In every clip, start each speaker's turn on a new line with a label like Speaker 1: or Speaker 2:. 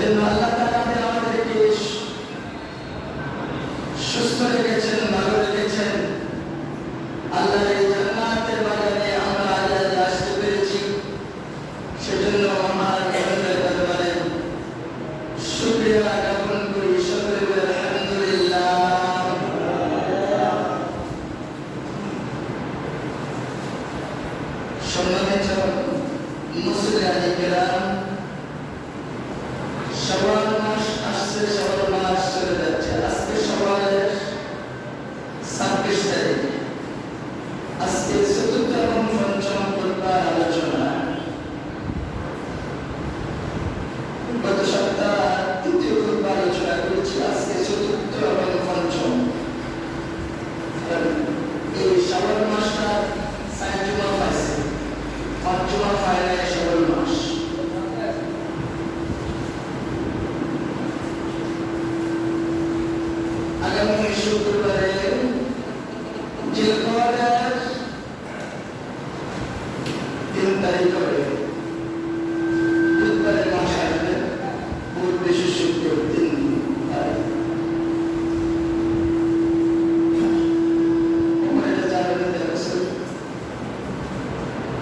Speaker 1: এজন্য আল্লাহ তাআলা আমাদেরকে সুস্থ রেখেছেন, ভালো রেখেছেন। আল্লাহর এই জান্নাতের বাগানে আমরা আজ আসতে পেরেছি, সেজন্য আমার আল্লাহর দরবারে শুকরিয়া জ্ঞাপন করি। সকলে বলি আলহামদুলিল্লাহ। সম্মানিত মুসলিম কিরাম, শাওয়াল মাস আসছে, শাওয়াল মাস চলে যাচ্ছে। আজকে শাওয়ালের 26 তারিখ। আজকে চতুর্থ এবং পঞ্চম খুতবার আলোচনা। গত সপ্তাহ তৃতীয় খুতবা আলোচনা করেছি, আজকে চতুর্থ এবং পঞ্চম। এই শাওয়াল মাসটা 4 জুমা পাইছে, 5 জুমা পায় নাই শাওয়াল মাস। আগামী শুক্রবারে জিলকদার 3 তারিখ হবে, বুধবারে মাস আসবে, বুধ বৃহস্পতি শুক্র 3 তারিখ। এটা জানবেন দেখছেন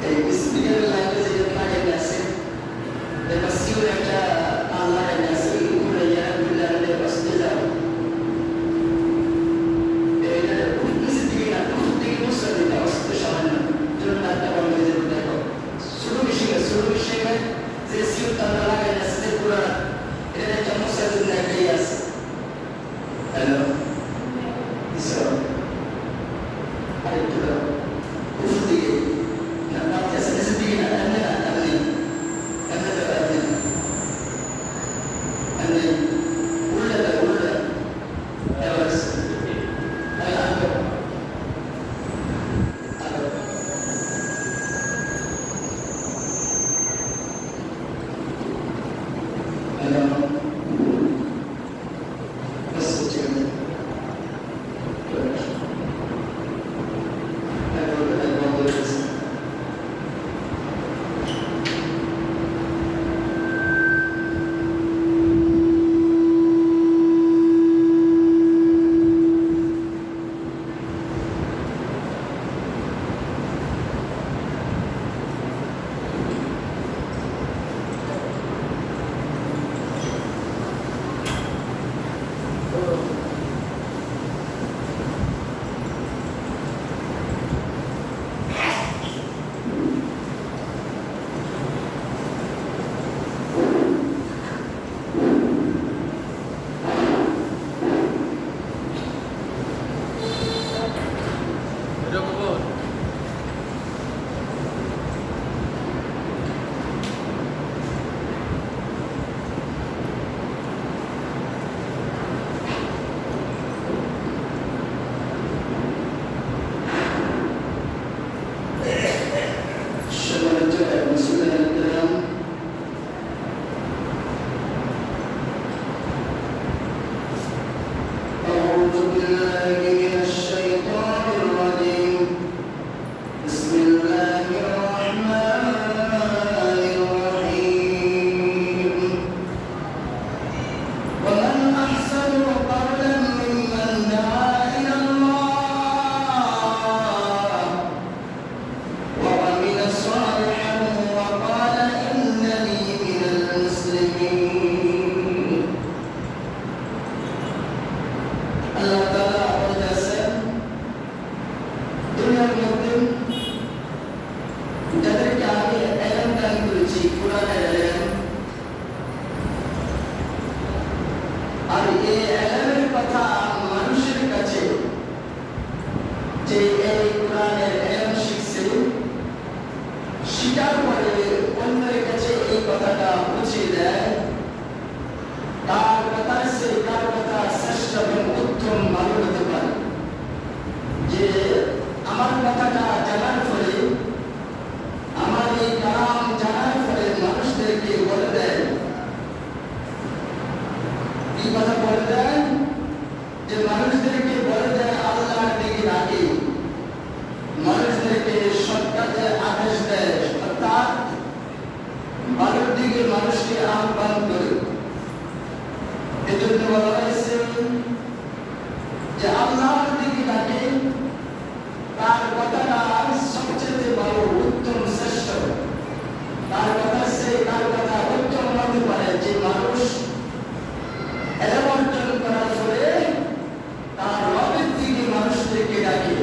Speaker 1: এই স্পিকার লাইনে যে লাগে আছে, এটা সিউর একটা আল্লাহ আছে, উপরে ইয়া বিল্লাহ বসতে যাও। মানুষকে আহ্বান করে এজন্য বলা হয়েছে যে আল্লাহর দিকে ডাকে, তার কথাটা সবচেয়ে বড়, উত্তম, শ্রেষ্ঠ। তার কথা উত্তম হতে পারে যে মানুষ এলেম অর্জন করার পরে তার রবের দিকে মানুষদেরকে ডাকে।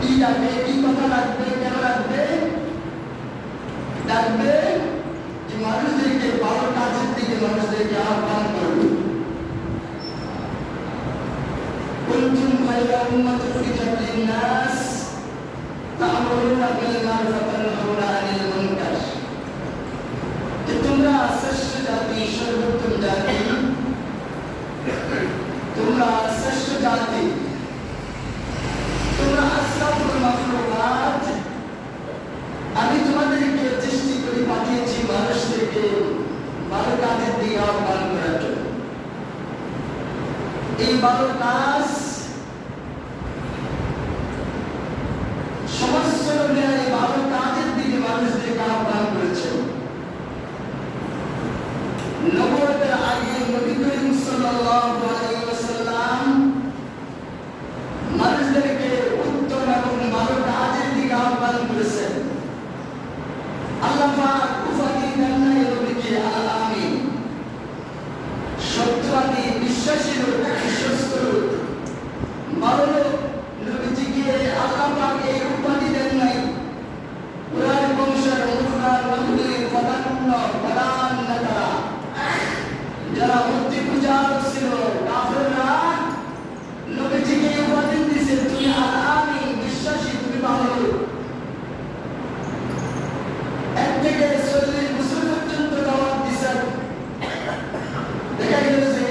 Speaker 1: কি ডাকবে, কি কথা রাখবে, কেন রাখবে? ডাকবে যে মানুষদেরকে ভালো কাজের দিকে মানুষদেরকে আহ্বান করবে। কুনতুম খায়রা উম্মাতিন উখরিজাত লিন-নাস তা'মুরুনা বিল মা'রুফি ওয়া তানহাউনা আনিল মুনকার। যে তোমরা শ্রেষ্ঠ জাতি, সর্বোত্তম জাতি, তোমরা শ্রেষ্ঠ জাতি, তোমরা আশরাফুল মাখলুকাত। আমি তোমাদেরকে সৃষ্টি করে পাঠিয়েছি মানুষদেরকে ভালো কাজের দিকে আহ্বান করার জন্য। এই ভালো কাজ সমস্ত নবীরা এই ভালো কাজের দিকে মানুষদেরকে আহ্বান করেছেন। নবুয়তের আগে নবী করিম সাল্লাল্লাহু আলাইহি ওয়াসাল্লাম মানুষদেরকে উত্তম এবং ভালো কাজের দিকে আহ্বান করেছেন। আল্লাহ পাক উপাধি দেন নাই নবীকে আল আমিন, সত্যবাদী, বিশ্বাসী লোক, বিশ্বস্ত লোক, ভালো লোক। নবীজিকে আল্লাহ পাক এই উপাধি দেন নাই। কুরাইশ বংশের মুখরার নবীর প্রধান নেতারা, যারা মূর্তি পূজার ছিল, কাফেররা নবীজিকে এই উপাধি দিয়েছে, তুমি আল আমিন, বিশ্বাসী, তুমি ভালো লোক। এক থেকে 40 বছর পর্যন্ত দাওয়াত দিয়েছেন। দেখা গেল যে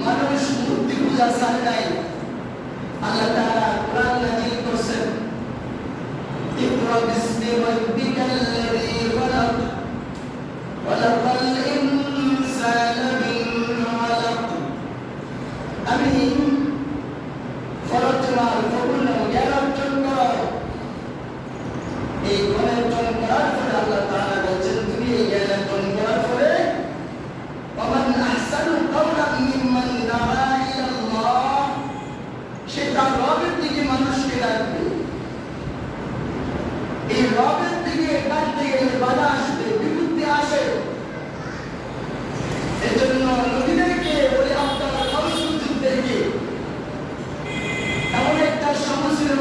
Speaker 1: মানুষ মূর্তি পূজা ছাড়ে নাই। আল্লাহ তাআলা কোরআন নাযিল করেছেন, ইকরা বিসমি রাব্বিকাল্লাযী খালাক খালাকাল ইনসানা মিন আলাক। আমি ফরজমার পূর্ণ জ্ঞান অর্জন করো। এই জ্ঞান অর্জন করার পরে আল্লাহ তাআলা বলেন, তুমি এই জ্ঞান অর্জন করার পরে ওমান আহসানু কাওলাম মিম্মান দাআ ইলাল্লাহ, সে তার রবের দিকে মানুষকে ডাকবে। এই রবের দিকে ডাকতে গেলে বাধা আসবে, বিপত্তি আসে। এজন্য নবীদেরকে ওই আপনারা রাসূলদেরকে এমন একটা সময় ছিল,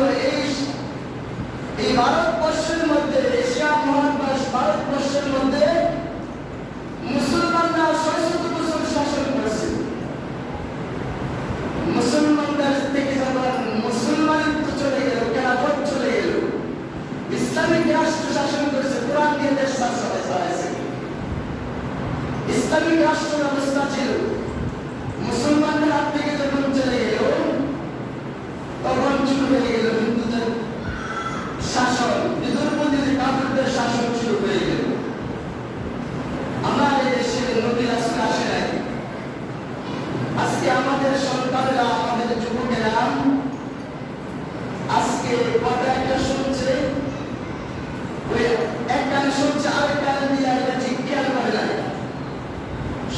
Speaker 1: এই ভারতবর্ষের মধ্যে, এশিয়া মহাদেশ ভারতবর্ষের মধ্যে মুসলমানরা 600 বছর শাসন করেছে। মুসলমানদের থেকে যখন মুসলমানিত্ব চলে গেল, খেলাফত চলে গেল, ইসলামিক রাষ্ট্র শাসন করেছে, কোরআন দিয়ে দেশ চালাইছে। ইসলামিক রাষ্ট্র ব্যবস্থা ছিল, মুসলমানদের হাত থেকে যখন চলে গেল, তখন শুরু হয়ে গেল হিন্দুদের শাসন, বিদুর্পন্থী কাফেরদের শাসন শুরু হয়ে গেল। আমরা এই দেশে নবী রাসূল আসে নাই। আজকে আমাদের সন্তানরা, আমাদের যুবকেরা আজকে কথা একটা শুনছে, ওই এক কান শুনছে, আরেক কান দিয়ে এটা ঠিক খেয়াল করে না।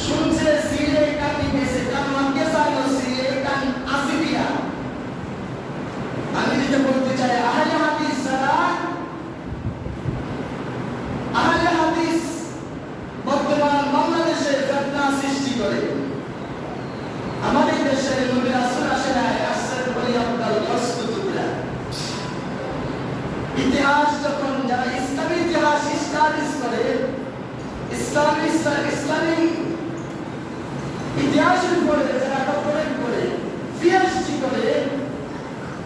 Speaker 1: শুনছে সিলে কান দিয়েছে, কান মানকে চাইল সিলে কান আসি দিয়া। আমি যেটা বলতে চাই, আহলে হাদিস যারা, আহলে হাদিস বর্তমান বাংলাদেশে ফিতনা সৃষ্টি করে। আমাদের দেশে নবী রাসূল আসে নাই, আসছেন ওলি আব্দুল রাসূলুল্লাহ। ইতিহাস যখন যারা ইসলামী ইতিহাস স্টাডিজ করে, ইসলামী ইতিহাসের উপরে যারা ডক্টরেট করে, পিএইচডি করে,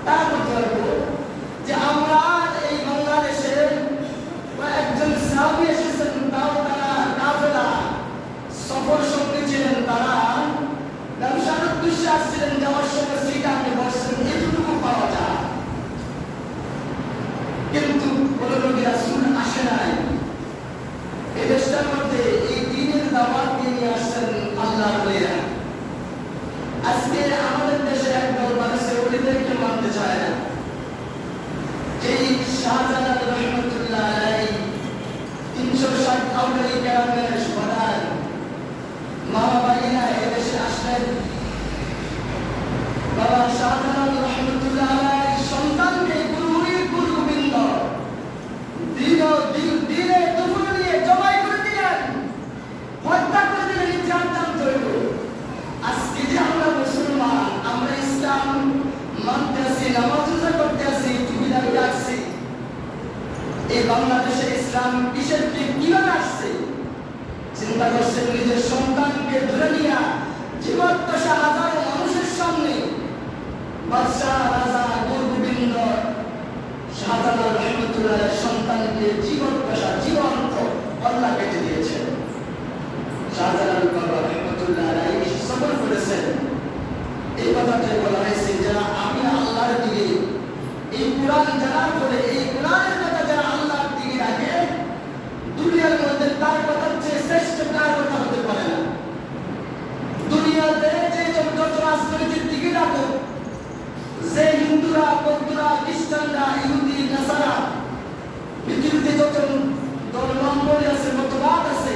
Speaker 1: তারা বলতে পারবো যে আমরা এই বাংলাদেশে একজন সাহাবী এসেছেন, তাও তারা কাফেলা সফর সঙ্গী ছিলেন, তারা ব্যবসার উদ্দেশ্যে আসছিলেন, যাওয়ার সময় সিট আপনি বসছেন, এতটুকু পাওয়া যায়। কিন্তু কোন নবী রাসূল আসে নাই। এই দেশটার মধ্যে এই দ্বীনের দাওয়াত নিয়ে আসছেন আল্লাহর ওলিরা। আজকে আমাদের দেশে একদল মানুষ ওলিদেরকে মানতে চায় না। এই শাহজালাল রহমতুল্লাহ আলাইহি 360 আউলিয়া কেরামের বাংলাদেশে ইসলাম কিসের দিক কিভাবে আসছে চিন্তা করছেন? নিজের সন্তানকে ধরে নিয়ে জীবদ্দশা হাজারো মানুষের সামনে বাদশাহ রাজা গোবিন্দ শাহজালাল রহমতুল্লাহ সন্তানকে জীবদ্দশা জীবন্ত আল্লাহ কেটে দিয়েছেন। শাহজালাল বাবা রহমতুল্লাহ সফর করেছেন। এই কথাটাই বলা হয়েছে যারা আমি আল্লাহর দিকে এই কোরআন জানার পরে এই কোরআনের কথা যারা আল্লাহর দিকে রাখে দুনিয়ার মধ্যে তার কথার চেয়ে শ্রেষ্ঠ কার কথা হতে পারে না। দুনিয়াতে যে যত রাজনীতির দিকে রাখো, যে হিন্দুরা বৌদ্ধরা খ্রিস্টানরা ইহুদি নাসারা পৃথিবীতে যত ধর্মাবলী আছে মতবাদ আছে,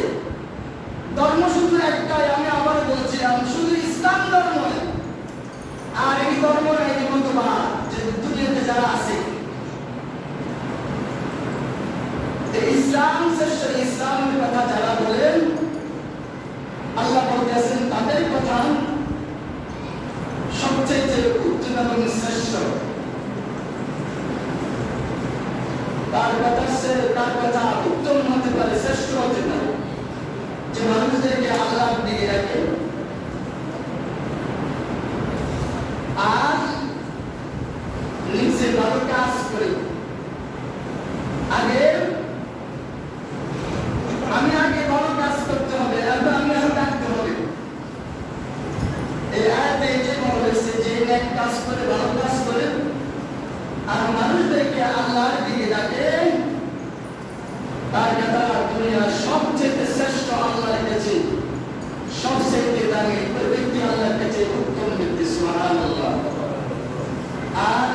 Speaker 1: ধর্ম শুধু একটাই। আমি আবার বলছিলাম শুধু ইসলাম ধর্ম, আর এই ধর্ম এই মতবাদ যে দুনিয়াতে যারা আছে ইসলাম শ্রেষ্ঠ, ইসলামের কথা যারা বলেন আল্লাহ বলতেছেন তাদের কথা সবচেয়ে উত্তম এবং শ্রেষ্ঠ। তার কথা উত্তম হতে পারে, শ্রেষ্ঠ হতে পারে যে মানুষদেরকে আল্লাহর দিকে রাখে আর নিজে ভালো কাজ করে। আগে ভালো কাজ করতে হবে, আমি ডাকতে হবে। এই আয়াতে যে বলা হয়েছে যে নেক কাজ করে ভালো কাজ করে আর মানুষদেরকে আল্লাহর দিকে ডাকে, তার কথা দুনিয়ার সবচেয়ে শ্রেষ্ঠ আল্লাহর কাছে, সবচেয়ে দামি ওই ব্যক্তি আল্লাহর কাছে উত্তম ব্যক্তি। সুবহানাল্লাহ। আর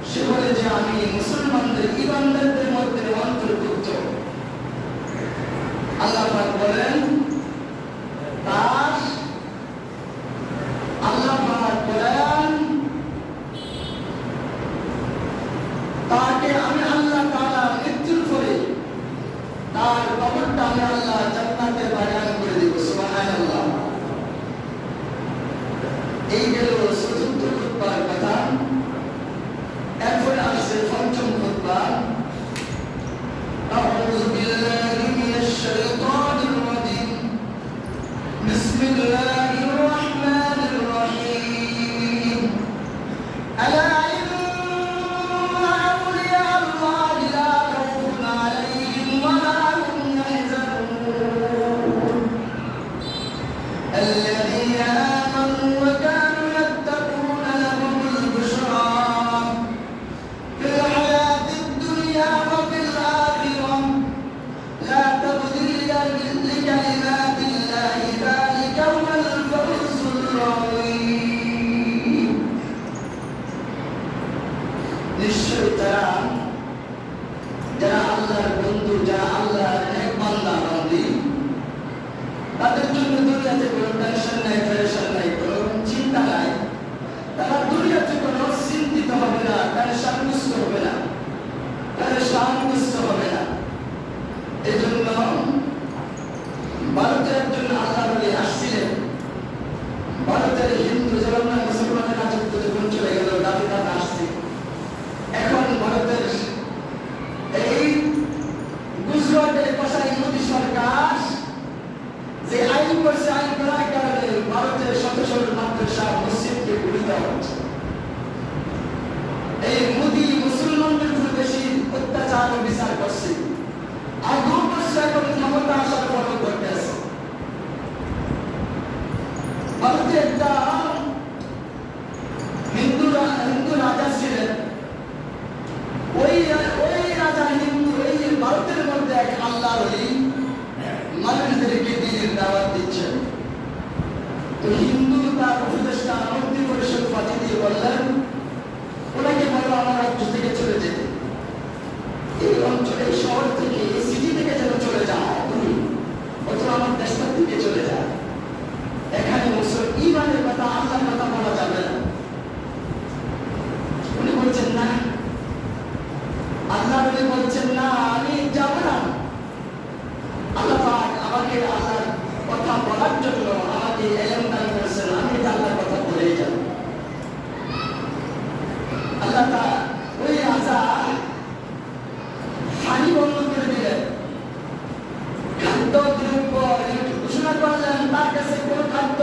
Speaker 1: সে বলে যে আমি মুসলমানদের ইমানদারদের মধ্যে অন্তর্ভুক্ত। আল্লাহ পাক বলেন তাকে আমি আল্লাহ তাআলা মৃত্যুর পরে তার কবরটা আমি আল্লাহ জান্নাতে বাগান করে দেব। সুবহানাল্লাহ। এই গেল চতুর্থ খুতবার কথা। এরপরে আসছে পঞ্চম খুতবা। আউযু বিল্লাহি মিনাশ শাইতানির রাজীম। বিসমিল্লাহির রাহমানির রাহিম। আলা الذين آمنوا وكانوا يتقون لهم البشرى في الحياة الدنيا وفي الآخرة لا تبديل لكلمات الله ذلك هو الفوز العظيم নিশ্চয়ই যারা আল্লাহর বন্ধু, যারা আল্লাহর নেক বান্দা বান্দী, তাদের জন্য দুনিয়াতে কোনো টেনশন নাই, প্রেশার নাই, কোনো চিন্তা নাই। তারা দুনিয়াতে কোনো চিন্তিত হবে না, টেনশনগ্রস্ত হবে না, প্রেশানগ্রস্ত হবে না। এই জন্য ভারতের একজন আল্লাহ বলে আসছিলেন। ভারতের হিন্দু যেমন মুসলমানের রাজত্ব যখন চলে গেল, দাবি দাদা আসছে। এখন ভারতের এই গুজরাটের কসাই মোদী সরকার যে আইন করছে, আইন করার কারণে ভারতের শত শত মাদ্রাসা মসজিদকে গুলি দেওয়া হচ্ছে। এই মোদী মুসলমানদের উপর বেশি অত্যাচার ও বিচার করছে, আর 2 বছর এখন ক্ষমতা আসার পরও করতে আছে। ভারতে একটা হিন্দু রাজা ছিলেন। ওই রাজা হিন্দু, এই ভারতের মধ্যে এক আল্লাহর ওলি মানুষদেরকে দিনের দাওয়াত দিচ্ছেন। তো হিন্দু তার উপদেষ্টা মন্ত্রী পরিষদ পাঠিয়ে দিয়ে বললেন ওনাকে বলো আমার রাজ্য থেকে চলে যেতে। পানি বন্ধ করে দিলেন, খাদ্য দ্রব্য ঘোষণা করলেন তার কাছে কোনো খাদ্য,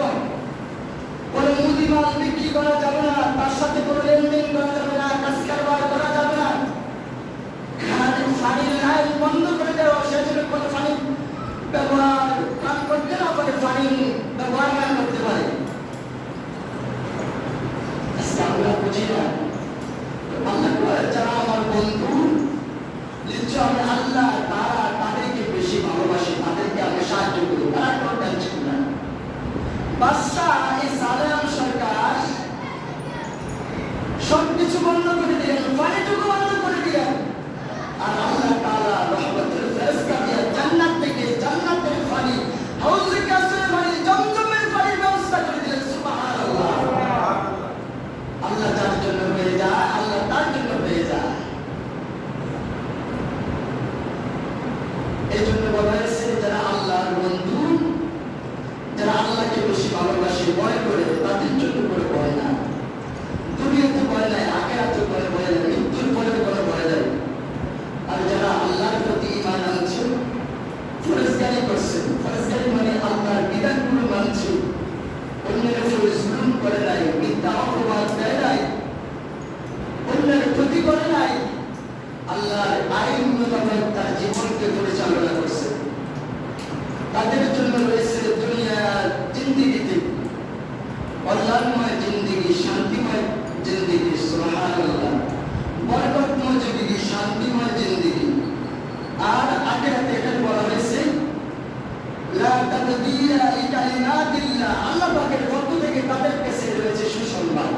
Speaker 1: কোনো মুদি মাল বিক্রি করা যাবে না, তার সাথে কোনো লেনদেন করা যাবে না, কাজ কারবার করা যাবে না। পানির লাইন বন্ধ করে দেওয়া, সেজন্য কোনো পানি ব্যবহার পান করতে না পারে, পানি ব্যবহার না করতে পারে। আমরা বুঝি না আল্লাহ যারা আমার বন্ধু, নিশ্চয় আমি আল্লাহ তাদেরকে বেশি ভালোবাসি, তাদেরকে আমি সাহায্য করি, তারা কোনো টেনশন না। বাদশাহ এই সালেম সরকার সবকিছু বন্ধ করে দিলেন, পানিটুকু বন্ধ করে দিলেন। আর আল্লাহ তাআলা রহমতের ফেরেশতা দিয়ে জান্নাত থেকে জান্নাতের পানি, হাউজে কাউসারের পানি, জমজমের পানির ব্যবস্থা করে দিলেন। সুবহানাল্লাহ। আল্লাহ যার জন্য হয়ে যায়, আল্লাহ তার জন্য হয়ে যায়। এই জন্য বলা হয়েছে যারা আল্লাহর বন্ধু, যারা আল্লাহকে বেশি ভালোবাসে, ভয় করে, তাদের জন্য করে ভয় না। দুনিয়াতে ভয় নাই, আখিরাতে করে ভয় নাই, মৃত্যুর পরে করে ভয় নাই। আর যারা আল্লাহর প্রতি ঈমান আনছে, ফরজগারি করছে, ফরজগারি মানে আল্লাহর বিধানগুলো মানছে, অন্যের উপরে জুলুম করে নাই, মিথ্যা অপবাদ দেয় নাই, অন্যের ক্ষতি করে নাই, আল্লাহর আইন মোতাবেক তার জীবনকে পরিচালনা করছে, তাদের জন্য রয়েছে দুনিয়ার জিন্দেগিতে কল্যাণময় জিন্দেগি, শান্তিময় জিন্দেগি। সুবহানাল্লাহ। বরকতময় জিন্দেগি, শান্তিময় জিন্দেগি। আর আখিরাতে এটা বলা হয়েছে লা তাবদীলা লিকালিমাতিল্লাহ, আল্লাহ পাকের পক্ষ থেকে তাদের কাছে রয়েছে সুসংবাদ।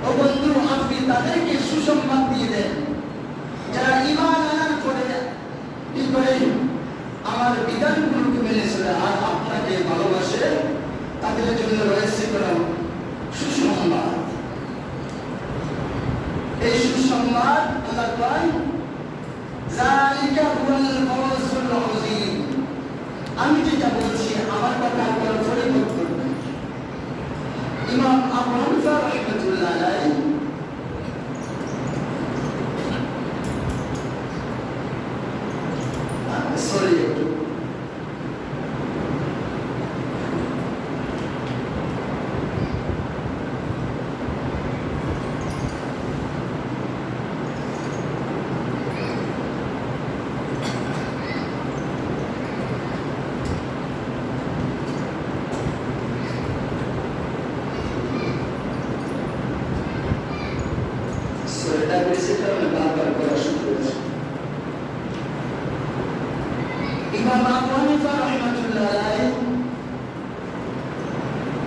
Speaker 1: ও বন্ধু, আপনি তাদেরকে সুসংবাদ দিয়ে দেন যারা ঈমান আনার পরে কি করে আমার বিধানগুলোকে মেনে চলে আর আপনাকে ভালোবাসে, তাদের জন্য রয়েছে কোনো সুসংবাদ। এই সুসংবাদ আল্লাহ কয় যালিকা হুয়াল ফাওজুল আযীম। আমি যেটা বলছি আমার কথা আপনারা পরিবর্তন করবেন। ইমাম আবু হানিফা রাহমাতুল্লাহ আলাইহি ইমাম আবু হানিফা রাহমাতুল্লাহ আলাইহি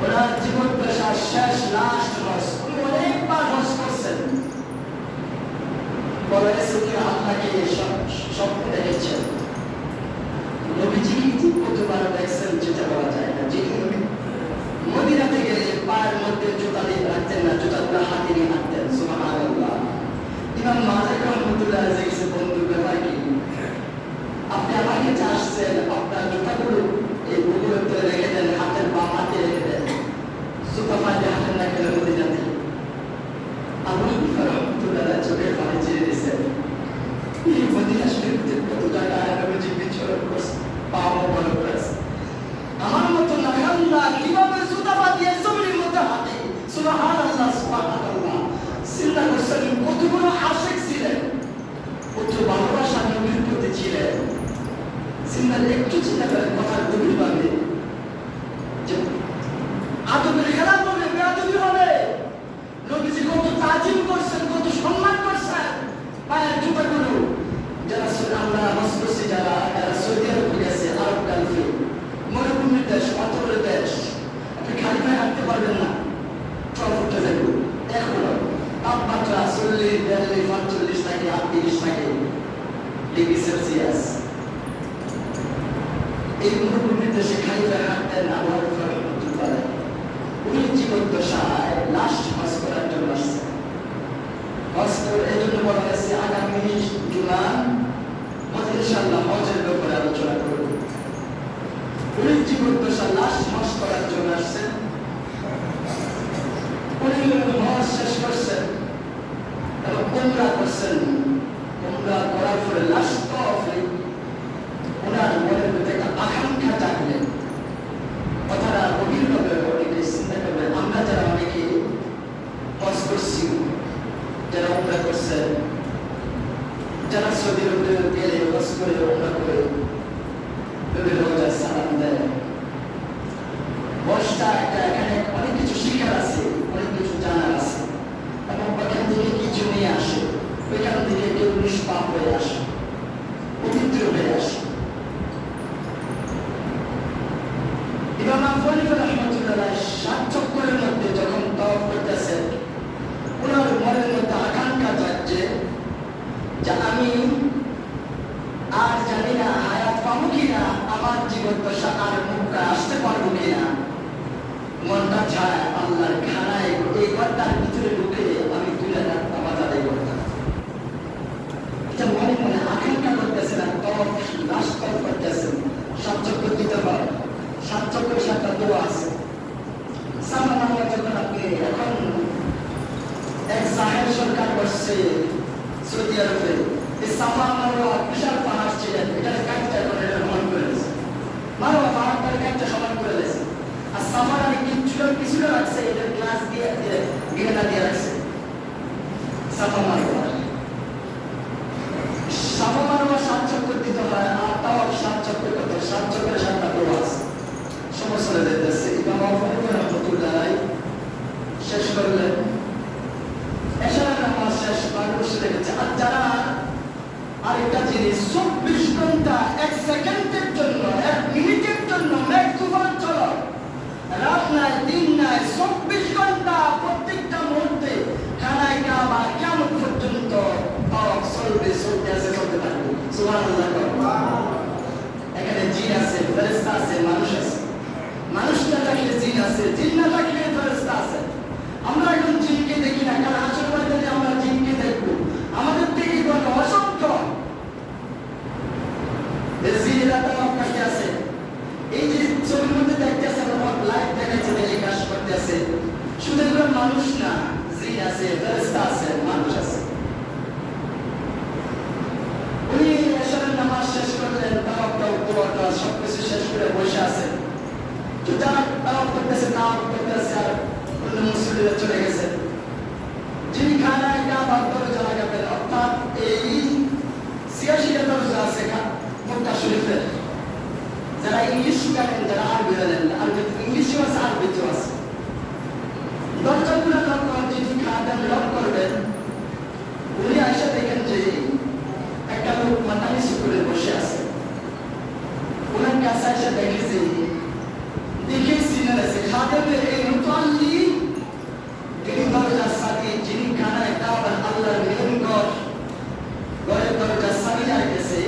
Speaker 1: ওনার জীবন দশার শেষ লাস্ট মাস উনি অনেকবার হজ করছেন। বলা হয়েছে উনি আল্লাহকে স্বপ্নে দেখেছেন, নবীজি কতবার দেখছেন যেটা বলা যায় না। যে মদিনাতে গেলে পায়ের মধ্যে জুতা দিয়ে রাখতেন না, জুতাগুলো হাতে নিয়ে হাঁটতেন। সুবহানাল্লাহ। ইমাম মালিক রাহমাতুল্লাহ আলাইহি বন্ধু ব্যাপার কি, আপনি আমাকে চাচ্ছেন আপনার জুতাগুলো এই বুকের উপরে রেখে দেন, হাতের বাম হাতে রেখে দেন, জুতা পায়ে হাতের না গেলে মদিনাতে। আবু হানিফা রাহমাতুল্লাহ চোখের পানি ছেড়ে দিয়েছেন। এই মদিনা শরীফের কত জায়গায় নবীজি বিচরণ করছে, পাও বড় করেছে। আমার মতো নাখাল্লা কিভাবে জুতা পা দিয়ে জমিনের মধ্যে হাঁটে। সুবহানাল্লাহ, সুবহানাল্লাহ। চিন্তা করছেন কত বড় আশিক ছিলেন, কত ভালোবাসা নবীর প্রতি ছিলেন। একটু চিন্তা করেন কথার গভীর ভাবে, আদবের খেলা হবে, বেয়াদবি হবে। নবীজি কত তাজিম করছেন, কত সম্মান করছেন। পায়ের জুতাগুলো যারা আমরা হজ করছি, যারা সৌদি আরব গেছে, আরব কান্ট্রি, মরুভূমির দেশ, পাথরের দেশ, আপনি খালি পায়ে হাঁটতে পারবেন না, চল উঠে যাবো। এখন তাপমাত্রা 40, 42, 45 থেকে 38 থাকে ডিগ্রি সেলসিয়াস। এই মরুভূমির দেশে খালি পায়ে হাঁটতেন আবু হানিফা রাহমাতুল্লাহ আলাইহি। উনি জীবদ্দশায় লাস্ট হজ করার জন্য আসছেন। হজ করে এই জন্য বলা হয়েছে আগামী জুমা ইনশাআল্লাহ হজের ব্যাপারে আলোচনা করব। উনি জীবদ্দশা লাস্ট হজ করার জন্য আসছেন। উনি হজ শেষ করছেন এবং উমরা করছেন। উমরা করার পরে লাস্ট গেলে ওয়াজ করে ওমরা করে বিভিন্ন রোজার সালাম দেয়। বয়সটা এখানে অনেক কিছু শিখার আছে, অনেক কিছু জানার আছে, এবং ওখান থেকে কিছু নিয়ে আসে, ওইখান থেকে কেউ নিষ্পাপ হয়ে আসে, পবিত্র হয়ে আসে। ইমাম আবু হানিফা রাহমাতুল্লাহ ৭ চক্করের মধ্যে যখন তাওয়াফ করতেছেন, ওনার মনের মধ্যে আকাঙ্ক্ষা যাচ্ছে যে আমি আর জানি না হায়াত পাবো কিনা, আমার জীবন দশা আর মুখটা আসতে পারবো কিনা। মনটা চায় আল্লাহর খানায় এই ঘরটার ভিতরে ঢুকে আমি 2 রাকাত নামাজ আদায় করতাম। এটা মনে মনে আকাঙ্ক্ষা করতেছেন, আর তওয়াফ লাস্ট তওয়াফ করতেছেন। ৭ চক্কর দিতে পারে, 7 চক্কর 7টা দোয়া আছে। সাফা মারওয়া যখন আপনি এখন এক সাহেব সরকার বসছে সৌদি আরবে, এই সাফা মারওয়া বিশাল পাহাড় ছিলেন, এটার কাজটা এখন এটা সমান করে দিয়েছে। মারওয়া পাহাড়টার কাজটা সমান করে দিয়েছে, আর সাফার আমি কিছুটা রাখছে, এটার গ্লাস দিয়ে ঘেরা দিয়ে রাখছে। সাফা মারওয়া 7 চক্কর দিতে হয়, আর তাও 7 চক্কর করতে 7 চক্করে 7টা দোয়া আছে। সমস্যা যেতেছে ইমাম আবু হানিফা রাহমাতুল্লাহ শেষ করলেন, এশারের নামাজ শেষ মানুষ রেখেছে। আর যারা আরেকটা জিনিস 24 ঘন্টা 1 সেকেন্ডের জন্য 1 মিনিটের জন্য মেঘ তুফান চলো, রাত নাই দিন নাই, 24 ঘন্টা প্রত্যেকটা মুহূর্তে খানায় কাবা কিয়ামত পর্যন্ত তাওয়াফ চলতে থাকবে। সুবহানাল্লাহ। এখানে জিন আছে, ফেরেশতা আছে, মানুষ আছে। মানুষ না থাকলে জিন আছে, জিন না থাকলে ফেরেশতা আছে। আমরা এখন জিনকে দেখি না, কারণ আসল বাজারে আমরা জিনকে দেখবো, আমাদের থেকে কোনো অসংখ্য জিনেরা তাওয়াফ করতে আছে। এই যে ছবির মধ্যে দেখতেছে লাইভ দেখাচ্ছে, টেলিকাস্ট করতে আছে, শুধু এগুলো মানুষ না, জিন আছে, ফেরেশতা আছে, মানুষ আছে। উনি এশারের নামাজ শেষ করলেন, তাওয়াফটা দোয়াটা সবকিছু শেষ করে বসে আছে। তো যারা তাওয়াফ করতেছে আর অন্য মুসলিমরা চলে গেছে, যিনি খানায় কাবার দরজা লাগাবেন, অর্থাৎ এই ৮৬টা দরজা আছে মক্কা শরীফের। যারা ইংলিশ জানেন, যারা আরবি জানেন, আরবি ইংলিশও আছে, আরবিতেও আছে। দরজাগুলো যখন যিনি খাদেম লক করবেন, উনি এসে দেখেন যে একটা লোক মাথা নিচু করে বসে আছে। ওনার কাছে এসে দেখেছে, দেখে চিনে আছে খাদেমের এই মুতাল্লি, যিনি দরজার সাথে, যিনি খানায় কাবার আল্লাহর মেন ঘরের দরজার সাথে যাইতেছে,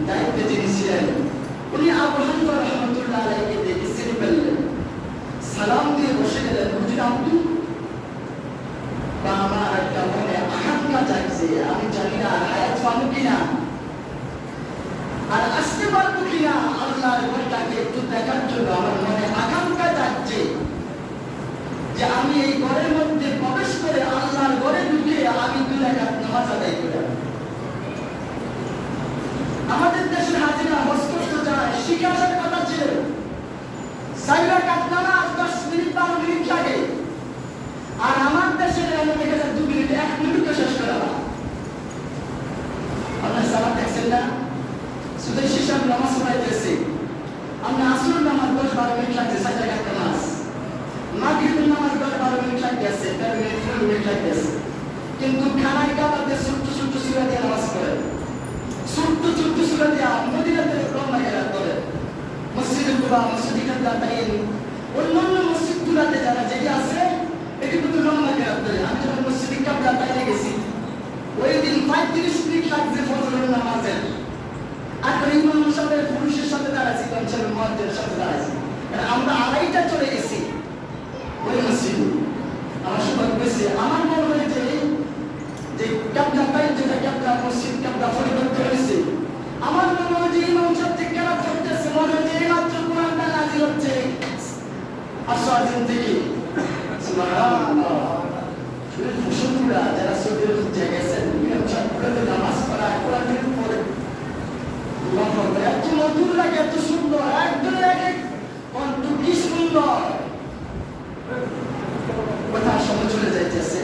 Speaker 1: দায়িত্বে যিনি ছিলেন, উনি আবু হানিফা রাহমাতুল্লাহ আলাইহি দেখে চিনে ফেললেন, সালাম দিয়ে বসে গেলেন। হুজুর আপনি? বা আমার একটা মনে আকাঙ্ক্ষা জাগছে, আমি জানি না হায়াত পাবো কিনা, আর আসতে পারবো কিনা আল্লাহর ঘরটাকে একটু দেখার জন্য। আমার মনে আকাঙ্ক্ষা যাচ্ছে যে আমি এই ঘরের মধ্যে প্রবেশ করে আল্লাহর ঘরে ঢুকে আমি 2 রাকাত নামাজ আদায় করে। আমাদের দেশের হাজিরা হজ করতে যায়, শিখে আসার কথা ছিল 4 রাকাত নামাজ 10 মিনিট 12 মিনিট লাগে, আর আমার দেশের আমি দেখেছি 2 মিনিট 1 মিনিটে শেষ করা। আপনার সালাত দেখছেন না, সুদের হিসাব নামাজ পড়াইতেছে, আমরা আসরের নামাজ 10-12 মিনিট লাগছে 4 রাকাত নামাজ, মাগরিবের নামাজ 10-12 মিনিট লাগতেছে, 13 মিনিট 14 মিনিট লাগতেছে। কিন্তু খানায় কাবাতে ছোট্ট ছোট্ট সূরা দিয়ে নামাজ পড়ে, ছোট্ট ছোট্ট সূরা দিয়ে মদিনাতে রওনা করে। মসজিদে কুবা, মসজিদে কাবলাতাইন, অন্যান্য মসজিদগুলোতে যারা জেগে আছে, এটি কিন্তু রওনা করে। আমি যখন মসজিদে কাবলাতাইনে গেছি, ওই দিন 35 মিনিট লাগছে ফজরের নামাজের। আর ইমাম সাহেবের পুরুষের সাথে দাঁড়াচ্ছি, ইমাম সাহেবের মুয়াজ্জিনের সাথে দাঁড়াচ্ছি, আমরা 2:30টা চলে গেছি ওই মসজিদে। আমার সৌভাগ্য হয়েছে, আমার মনে হয় যে কাবলাতাইন যেটা কাবলা মসজিদ কাবলা পরিবর্তন হয়েছে, আমার মনে হয় যে ইমাম সাহেব যে কেরাত করতেছে, মনে হয় যে এইমাত্র কোরআনটা নাযিল হচ্ছে আসওয়াজিন থেকে। সুবহানাল্লাহ। শরীর মুসলমানরা যারা সৌদি আরব গেছেন, ইমাম সাহেবগুলোতে নামাজ পড়া, কোরআনের পড়ে, এত মধুর লাগে, এত সুন্দর, একদম এক কণ্ঠ কি সুন্দর, কথা সময় চলে যাইতেছে।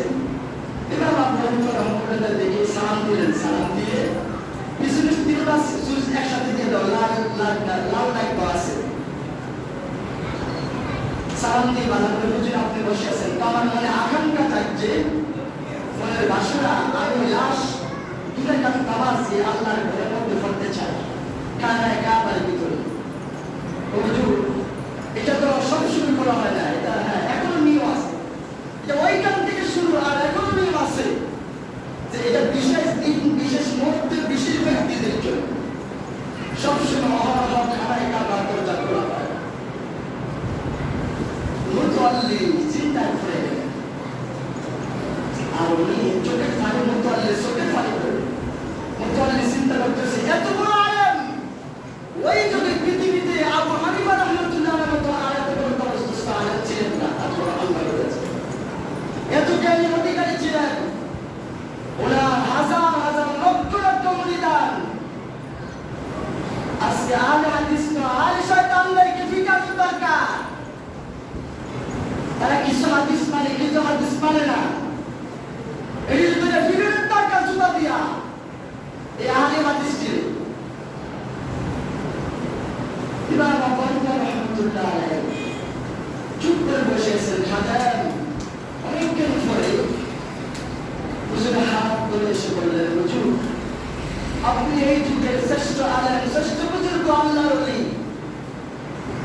Speaker 1: ইমাম আবু হানিফা রাহমাতুল্লাহ দেখে সালাম দিলেন, সালাম দিয়ে দুটা সুইচ একসাথে দিয়ে দাও, লাল লাইট আছে। সালাম দিয়ে বানাতে বুঝে আপনি বসে আছেন, তো আমার মনে আকাঙ্ক্ষা থাকছে, মনের বাসনা, আমি লাশ দুটা কাজ নামাজ দিয়ে আল্লাহর ঘরের মধ্যে পড়তে চাই, কানায় কাবার ভিতরে। হুজুর এটা তো সবসময় করা হয় না, এটা হ্যাঁ এখনো নিয়ম আছে, এটা ওইখান থেকে শুরু, আর এখনো নিয়ম আছে যে এটা বিশেষ দিন, বিশেষ মুহূর্তে, বিশেষ ব্যক্তিদের জন্য সবসময় অহরহ কানায় কাবার দরজা খোলা হয়। মুতাল্লি চিন্তায় পড়ে গেলেন, আর উনি চোখের পানি, মুতাল্লি চোখের পানি পড়ে, মুতাল্লি চিন্তা করতেছে এত বড় আলেম, ওই যুগে পৃথিবীতে আবু হানিফা রাহমাতুল্লাহর মতো আয়াতের দরস্ত আলেম ছিলেন না, তারপর আল্লাহ বলেছেন এত জ্ঞানী অধিকারী ছিলেন, ওনার হাজার হাজার লক্ষ লক্ষ মুরিদান। আজকে আলে হাদিস না, আলে শয়তানদেরকে ফিকানোর দরকার। তারা কিছু হাদিস মানে, কিছু হাদিস মানে না, এই ভিতরে ফিকানোর দরকার জুতা দিয়া এই আলে হাদিস ছিল। ইমাম আবু হানিফা রাহমাতুল্লাহ আলাইহি চুপ করে বসে আছেন, খাদেম অনেকক্ষণ পরে হুজুরের হাত ধরে এসে বললেন, হুজুর আপনি এই যুগের শ্রেষ্ঠ আলেম, শ্রেষ্ঠ বুজুর্গ, আল্লাহর ওলি,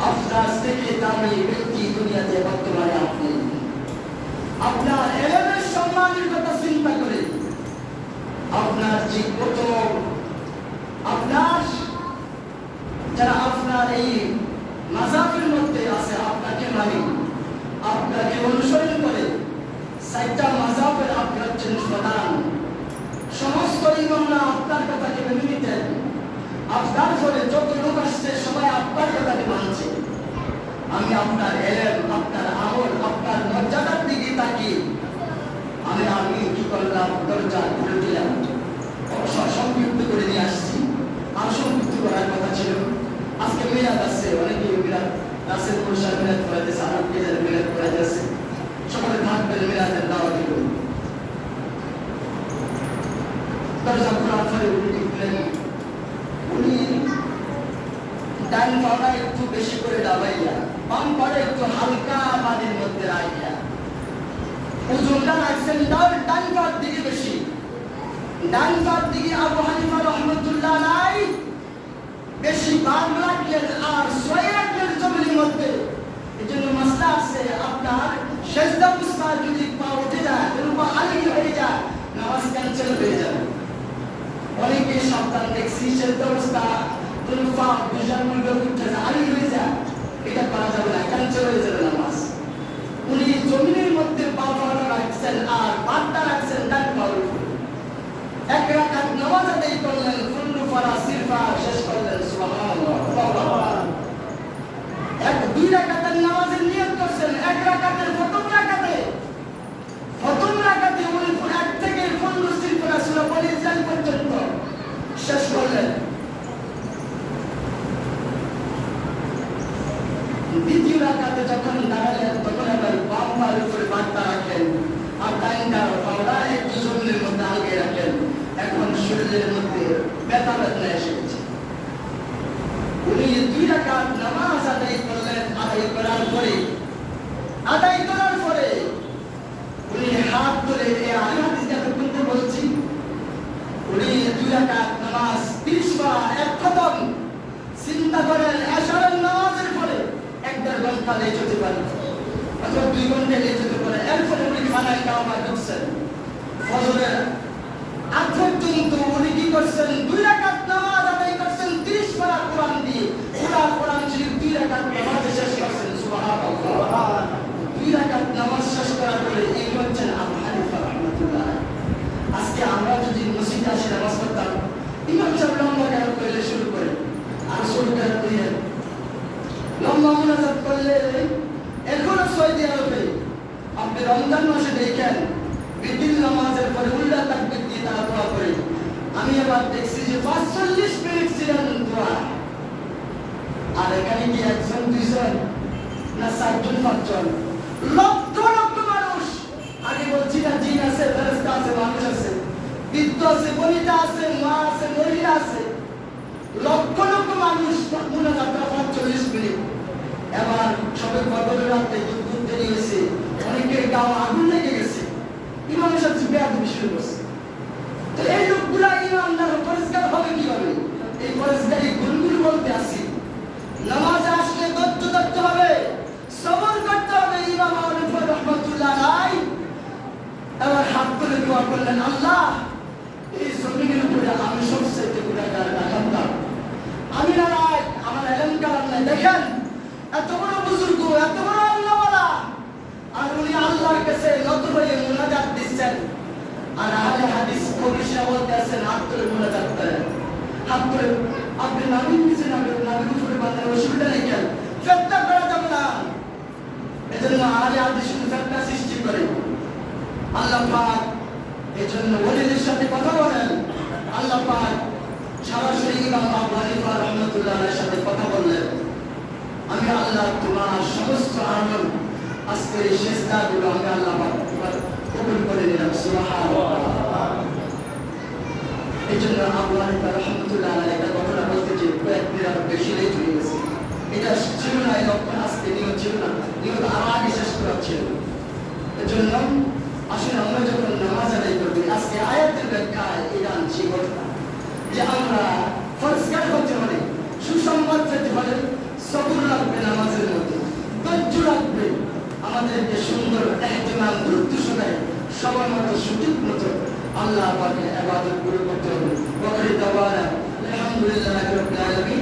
Speaker 1: আপনার থেকে দামি ব্যক্তি দুনিয়াতে বর্তমানে আপনি। আপনার এলেমের সম্মানের কথা চিন্তা করে আপনার যে প্রথম, আপনার যারা আপনার এই মাযহাবের মধ্যে আছে, আপনাকে মানে, আপনাকে অনুসরণ করে, চারটা মাযহাবের আপনার জন্য প্রধান, সমস্ত ইমামরা আপনার কথাকে মেনে নিতেন, আপনার ফলে যত লোক আসছে সবাই আপনার কথাকে মানছে। আমি আপনার এলেম, আপনার আমল, আপনার মর্যাদার দিকে তাকিয়ে আমি কি করলাম, দরজা খুলে দিলাম, সংযুক্ত করে নিয়ে আসছি। আর সংযুক্ত করার কথা ছিল, আজকে মিলাদ আছে, অনেকে মিলাদ রাসেল মুরশিদ মিলাদ করাইতেছে, আরব কেজার মিলাদ করাইতেছে, সকলে থাকবেন মিলাদের দাওয়াত দিল। দরজা খোলার পরে উনি দেখলেন, উনি ডান পাটা একটু বেশি করে দাবাইয়া, বাম পাটা একটু হালকা পানির মধ্যে রাখিয়া, ওজনটা রাখছেন ডান পার দিকে বেশি, ডান পার দিকে আবু হানিফা রাহমাতুল্লাহ আলাইহি বেশি ভাগ রাখলেন, আর ছয় রাখলেন জমিনের মধ্যে। এই জন্য মাসলা আছে, আপনার সেজদা অবস্থায় যদি পা উঠে যায়, পা খালি হয়ে যায়, নামাজ ক্যান্সেল হয়ে যাবে। অনেকে সাবধান দেখছি, সেজদা অবস্থা কোনো পা দুজার মূল্য উঠে যায়, খালি হয়ে যায়, এটা করা যাবে না, ক্যান্সেল হয়ে যাবে নামাজ। উনি জমিনের মধ্যে পা ফাটা রাখছেন, আর পাটা রাখছেন ডান পার উপরে। এক রাকাত নামাজ আদায় করলেন, কুল্লু ফারা সিরফা শেষ করলেন, সুবহানাল্লাহ। এক দুই রাকাতের নামাজের নিয়ত করছেন, এক রাকাতের প্রথম রাকাতে উনি এক থেকে কুল্লু সিরফা সূরা বনি ইসরাইল পর্যন্ত শেষ করলেন। দ্বিতীয় রাকাতে যখন দাঁড়ালেন, তখন আবার বাম পায়ের উপরে পাটা রাখলেন, আর ডাইনটা পাওয়া একটু জমিনের মধ্যে আলগিয়ে রাখলেন। এখন শরীরের মধ্যে ব্যথা বেদনা এসেছে। উনি দুই রাকাত নামাজ আদায় করলেন, আদায় করার পরে উনি হাত ধরে হাদিস যতক্ষণ বলছি, উনি দুই রাকাত নামাজ 30 বার এক খতম। চিন্তা করেন, এশারের নামাজের পরে 1-1.5 ঘন্টা লেট হতে পারে, অথবা 2 ঘন্টা লেট হতে পারে। এরপরে উনি খানায় কাবা ঢুকছেন, ফজরের আগ পর্যন্ত উনি কি করছেন, 2 রাকাত নামাজ আদায় করছেন 30 পারা কোরআন দিয়ে। পুরা কোরআন শরীফ 2 রাকাত নামাজে শেষ করছেন, সুবহানাল্লাহ। 2 রাকাত নামাজ শেষ করার পরে এই হচ্ছেন আবু হানিফা রাহমাতুল্লাহ। আজকে আমরা যদি মসজিদে আসি নামাজ পড়তাম, ইমাম সাহেব লম্বা কেন করলে শুরু করে, আর শুরু করে লম্বা মুনাজাত করলে এখনো সৌদি আরবে আপনি রমজান মাসে দেখেন, বিদিন নামাজের পরে উল্টা তাকবীর দিয়ে তারা দোয়া করে। আমি আবার দেখছি যে 45 মিনিট ছিলেন দোয়া, আর এখানে কি 1-2 না 4-5 লক্ষ লক্ষ মানুষ। আগে বলছি না, জিন আছে, ফেরেশতা আছে, মানুষ আছে, বৃদ্ধ আছে, বনিতা আছে, মা আছে, মহিলা আছে, মোনাজাত 40 মিনিট। এবার সবে ফজরের রাতে দুধ দেরি হয়েছে, অনেকের গাও আগুন লেগে গেছে, ইমামের সাথে বেয়াদবি শুরু করছে। তো এই লোকগুলা ইমানদার পরিষ্কার হবে কিভাবে? এই পরিষ্কারই গুণগুলো বলতে আসি, নামাজে আসলে ধৈর্য ধরতে হবে, সবর করতে হবে। ইমাম আবু হানিফা রাহমাতুল্লাহ আলাইহি এবার হাত তুলে দোয়া করলেন, আল্লাহ এই জমিনের উপরে আমি সবচেয়ে গুনাহগার রাখাতাম, আমি না আমার এলেম কালাম নাই, দেখেন এত বড় বুজুর্গ, এত বড় আল্লাহওয়ালা, আর উনি আল্লাহর কাছে নত হয়ে মুনাজাত দিচ্ছেন। আর আহলে হাদিস কবিরা বলতে আছেন হাত তুলে মুনাজাত করেন, হাত তুলে আপনি নাবিন দিচ্ছেন, নাবিন উপরে বাঁধার অসুবিধা নেই, কেন ফেতনা করা যাবে না। এজন্য আহলে হাদিস শুধু ফেতনা সৃষ্টি করে। আল্লাহ পাক এজন্য ওলিদের সাথে কথা বলেন। আল্লাহ পাক সরাসরি ইমাম আবু হানিফা রাহমাতুল্লাহ আলাইহির সাথে কথা বললেন, আমি আল্লাহ তোমার সমস্ত আমল আজকের এই সিজদাগুলো আমি আল্লাহ পাক কবুল করে নিলাম, সুবহানাল্লাহ। এই জন্য আবু হানিফা রাহমাতুল্লাহ আলাইহি একটা ঘটনা বলতে যে কয়েকদিন আগে বেশি লেট হয়ে গেছে, এটা ছিল না এই লক্ষ্য, আজকে নিয়ম ছিল না, নিয়ম আরো আগে শেষ করা ছিল। এই জন্য আসলে আমরা যখন নামাজ আদায় করবো, আজকে আয়াতের ব্যাখ্যায় এটা আনছি ঘটনা যে আমরা পরিষ্কার হতে হবে, সুসংবাদ পেতে হলে সবর রাখবে, নামাজের মধ্যে ধৈর্য রাখবে, আমাদেরকে সুন্দর ইহতিমাম গুরুত্ব সদায় সবার মতো সঠিক মতো আল্লাহ পাকের ইবাদত করতে হবে। ওয়া আখিরু দাওয়ানা আলহামদুলিল্লাহি রাব্বিল আলামিন।